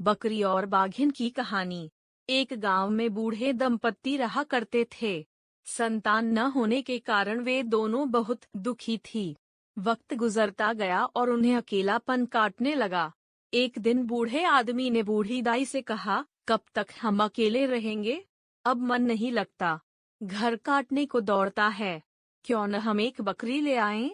बकरी और बाघिन की कहानी। एक गांव में बूढ़े दंपत्ति रहा करते थे। संतान न होने के कारण वे दोनों बहुत दुखी थी। वक्त गुजरता गया और उन्हें अकेलापन काटने लगा। एक दिन बूढ़े आदमी ने बूढ़ी दाई से कहा, कब तक हम अकेले रहेंगे? अब मन नहीं लगता, घर काटने को दौड़ता है। क्यों न हम एक बकरी ले आएं?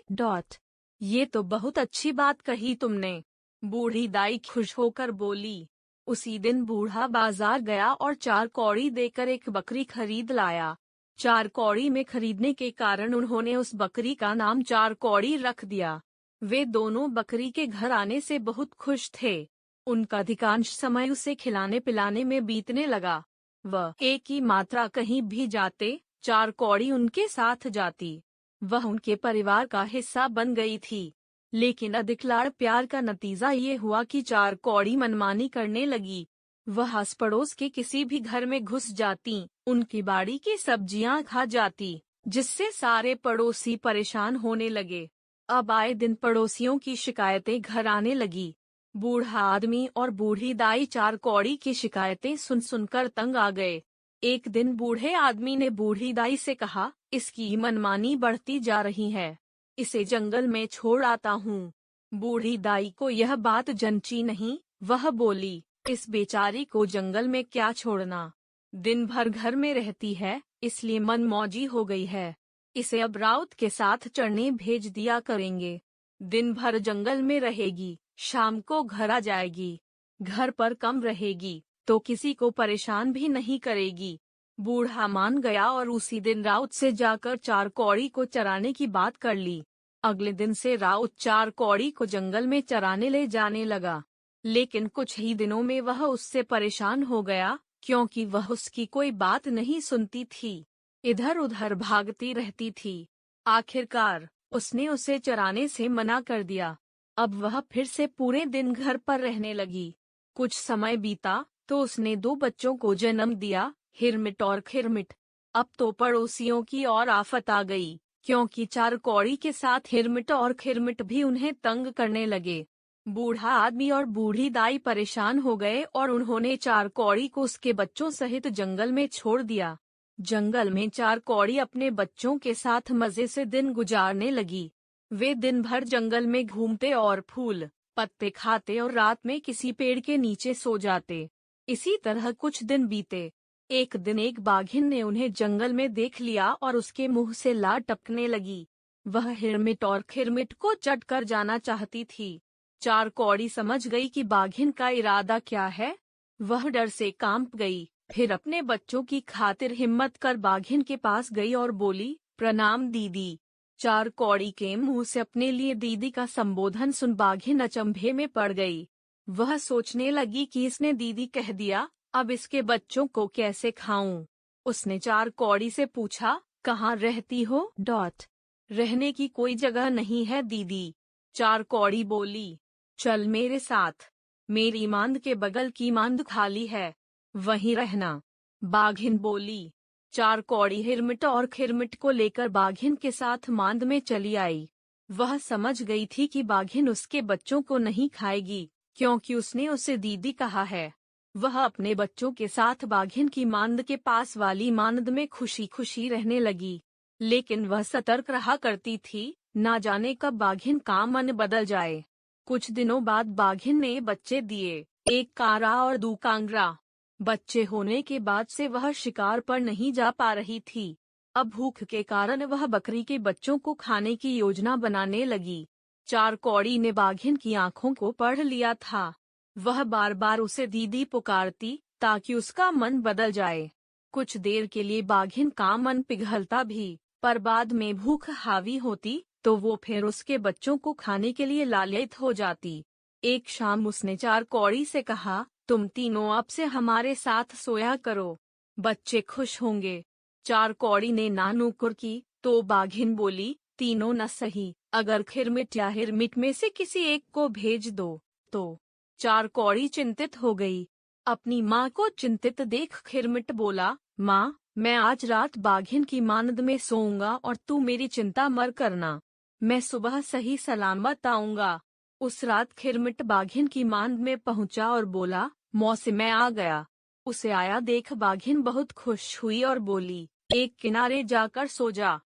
ये तो बहुत अच्छी बात कही तुमने, बूढ़ी दाई खुश होकर बोली। उसी दिन बूढ़ा बाजार गया और 4 कौड़ी देकर एक बकरी खरीद लाया। 4 कौड़ी में खरीदने के कारण उन्होंने उस बकरी का नाम 4 कौड़ी रख दिया। वे दोनों बकरी के घर आने से बहुत खुश थे। उनका अधिकांश समय उसे खिलाने पिलाने में बीतने लगा। वह एक ही मात्रा कहीं भी जाते, 4 कौड़ी उनके साथ जाती। वह उनके परिवार का हिस्सा बन गई थी। लेकिन अधिक लाड़ प्यार का नतीजा ये हुआ कि 4 कौड़ी मनमानी करने लगी। वह आस पड़ोस के किसी भी घर में घुस जाती, उनकी बाड़ी की सब्जियां खा जाती, जिससे सारे पड़ोसी परेशान होने लगे। अब आए दिन पड़ोसियों की शिकायतें घर आने लगी। बूढ़ा आदमी और बूढ़ी दाई 4 कौड़ी की शिकायतें सुन सुनकर तंग आ गए। एक दिन बूढ़े आदमी ने बूढ़ी दाई से कहा, इसकी मनमानी बढ़ती जा रही है, इसे जंगल में छोड़ आता हूँ। बूढ़ी दाई को यह बात जंची नहीं। वह बोली, इस बेचारी को जंगल में क्या छोड़ना, दिन भर घर में रहती है, इसलिए मनमौजी हो गई है। इसे अब राउत के साथ चढ़ने भेज दिया करेंगे। दिन भर जंगल में रहेगी, शाम को घर आ जाएगी। घर पर कम रहेगी तो किसी को परेशान भी नहीं करेगी। बूढ़ा मान गया और उसी दिन राउत से जाकर 4 कौड़ी को चराने की बात कर ली। अगले दिन से राउत 4 कौड़ी को जंगल में चराने ले जाने लगा। लेकिन कुछ ही दिनों में वह उससे परेशान हो गया, क्योंकि वह उसकी कोई बात नहीं सुनती थी, इधर उधर भागती रहती थी। आखिरकार उसने उसे चराने से मना कर दिया। अब वह फिर से पूरे दिन घर पर रहने लगी। कुछ समय बीता तो उसने 2 बच्चों को जन्म दिया, हिरमिट और खिरमिट। अब तो पड़ोसियों की और आफत आ गई, क्योंकि 4 कौड़ी के साथ हिरमिट और खिरमिट भी उन्हें तंग करने लगे। बूढ़ा आदमी और बूढ़ी दाई परेशान हो गए और उन्होंने 4 कौड़ी को उसके बच्चों सहित जंगल में छोड़ दिया। जंगल में 4 कौड़ी अपने बच्चों के साथ मजे से दिन गुजारने लगी। वे दिन भर जंगल में घूमते और फूल पत्ते खाते और रात में किसी पेड़ के नीचे सो जाते। इसी तरह कुछ दिन बीते। एक दिन एक बाघिन ने उन्हें जंगल में देख लिया और उसके मुंह से लार टपकने लगी। वह हिरमिट और खिरमिट को चट कर जाना चाहती थी। 4 कौड़ी समझ गई कि बाघिन का इरादा क्या है। वह डर से कांप गई, फिर अपने बच्चों की खातिर हिम्मत कर बाघिन के पास गई और बोली, प्रणाम दीदी। 4 कौड़ी के मुंह से अपने लिए दीदी का संबोधन सुन बाघिन अचंभे में पड़ गई। वह सोचने लगी कि इसने दीदी कह दिया, अब इसके बच्चों को कैसे खाऊं। उसने 4 कौड़ी से पूछा, कहाँ रहती हो? रहने की कोई जगह नहीं है दीदी। 4 कौड़ी बोली, चल मेरे साथ, मेरी मांद के बगल की मांद खाली है, वहीं रहना। बाघिन बोली। 4 कौड़ी हिरमिट और खिरमिट को लेकर बाघिन के साथ मांद में चली आई। वह समझ गई थी कि बाघिन उसके बच्चों को नहीं खाएगी, क्योंकि उसने उसे दीदी कहा है। वह अपने बच्चों के साथ बाघिन की मांद के पास वाली मांद में खुशी खुशी रहने लगी। लेकिन वह सतर्क रहा करती थी, ना जाने कब बाघिन का मन बदल जाए। कुछ दिनों बाद बाघिन ने बच्चे दिए, एक कारा और 2 कांगरा। बच्चे होने के बाद से वह शिकार पर नहीं जा पा रही थी। अब भूख के कारण वह बकरी के बच्चों को खाने की योजना बनाने लगी। 4 कौड़ी ने बाघिन की आंखों को पढ़ लिया था। वह बार बार उसे दीदी पुकारती, ताकि उसका मन बदल जाए। कुछ देर के लिए बाघिन का मन पिघलता भी, पर बाद में भूख हावी होती तो वो फिर उसके बच्चों को खाने के लिए लालयित हो जाती। एक शाम उसने 4 कौड़ी से कहा, तुम तीनों अब से हमारे साथ सोया करो, बच्चे खुश होंगे। 4 कौड़ी ने नानुकुर की तो बाघिन बोली, तीनों न सही, अगर खिरमिट या हिरमिट में से किसी एक को भेज दो तो। 4 कौड़ी चिंतित हो गई। अपनी माँ को चिंतित देख खिरमिट बोला, माँ, मैं आज रात बाघिन की मांद में सोऊंगा और तू मेरी चिंता मत करना, मैं सुबह सही सलामत आऊंगा। उस रात खिरमिट बाघिन की मांद में पहुंचा और बोला, मौसम आ गया। उसे आया देख बाघिन बहुत खुश हुई और बोली, एक किनारे जाकर सो जा।